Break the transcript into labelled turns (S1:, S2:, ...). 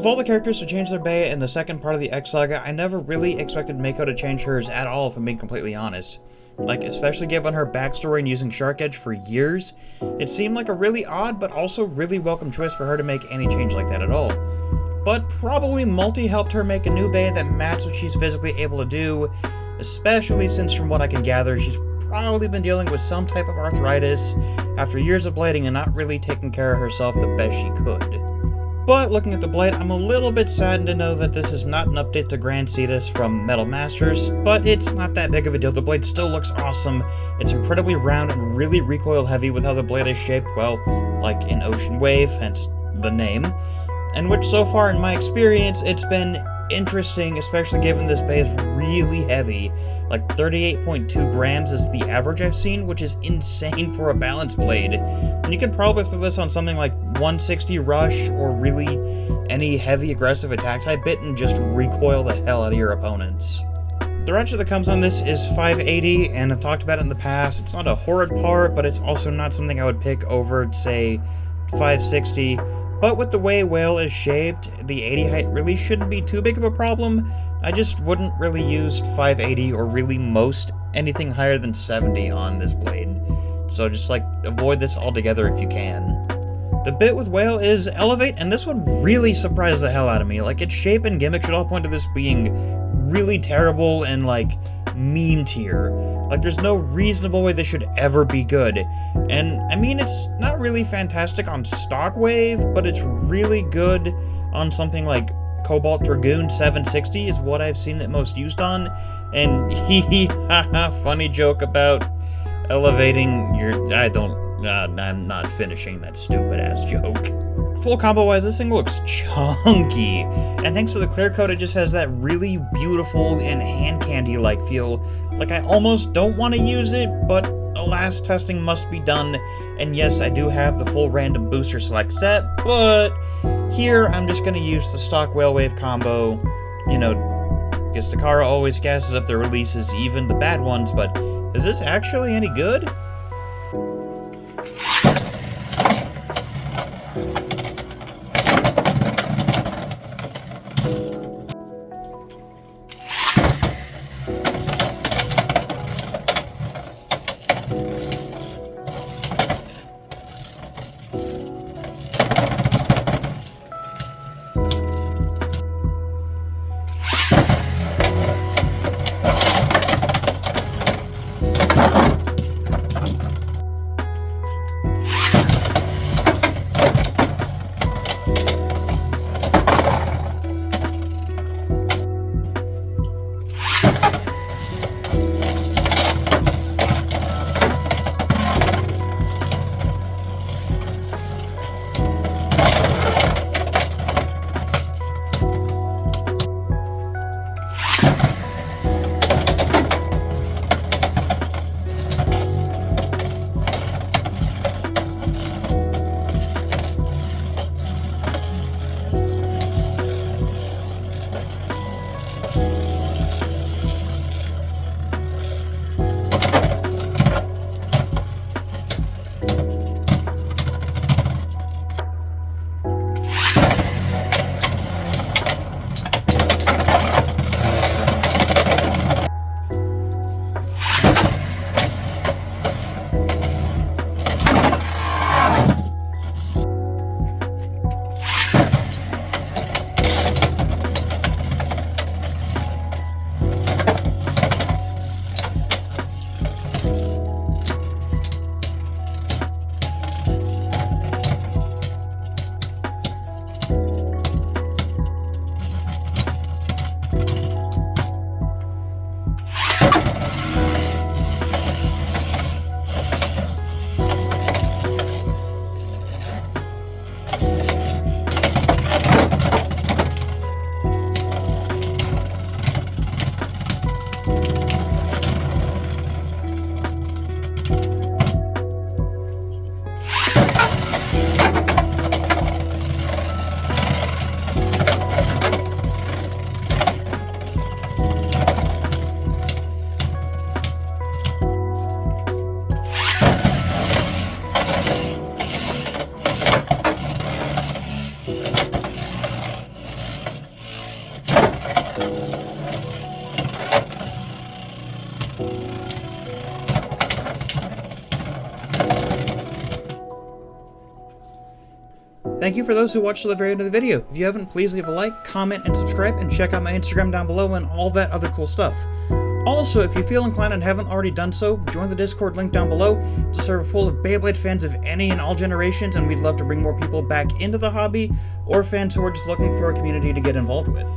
S1: Of all the characters to change their Bay in the second part of the X Saga, I never really expected Mako to change hers at all, if I'm being completely honest. Like, especially given her backstory and using Shark Edge for years, it seemed like a really odd but also really welcome choice for her to make any change like that at all. But probably Multi helped her make a new Bay that matched what she's physically able to do, especially since from what I can gather, she's probably been dealing with some type of arthritis after years of blading and not really taking care of herself the best she could. But looking at the blade, I'm a little bit saddened to know that this is not an update to Grand Cetus from Metal Masters, but it's not that big of a deal. The blade still looks awesome. It's incredibly round and really recoil heavy with how the blade is shaped, well, like in Ocean Wave, hence the name, and which so far in my experience, it's been interesting, especially given this bay is really heavy. Like 38.2 grams is the average I've seen, which is insane for a balance blade. And you can probably throw this on something like 160 rush or really any heavy aggressive attack type bit and just recoil the hell out of your opponents. The ratchet that comes on this is 580, and I've talked about it in the past. It's not a horrid part, but it's also not something I would pick over, say, 560. But with the way Whale is shaped, the 80 height really shouldn't be too big of a problem. I just wouldn't really use 580 or really most anything higher than 70 on this blade. So just like avoid this altogether if you can. The bit with Whale is Elevate, and this one really surprised the hell out of me. Like, its shape and gimmick should all point to this being really terrible and like mean tier. Like, there's no reasonable way this should ever be good. And I mean, it's not really fantastic on stock Wave, but it's really good on something like Cobalt Dragoon 760 is what I've seen it most used on. And hee haha, funny joke about elevating your... I'm not finishing that stupid ass joke. Full combo wise, this thing looks chunky. And thanks to the clear coat, it just has that really beautiful and hand candy like feel. Like, I almost don't want to use it, but alas, testing must be done. And yes, I do have the full random booster select set, but here I'm just going to use the stock Whale Wave combo. You know, because Takara always gasses up their releases, even the bad ones, but is this actually any good? Thank you for those who watched to the very end of the video. If you haven't, please leave a like, comment, and subscribe, and check out my Instagram down below and all that other cool stuff. Also, if you feel inclined and haven't already done so, join the Discord link down below. It's a server full of Beyblade fans of any and all generations, and we'd love to bring more people back into the hobby, or fans who are just looking for a community to get involved with.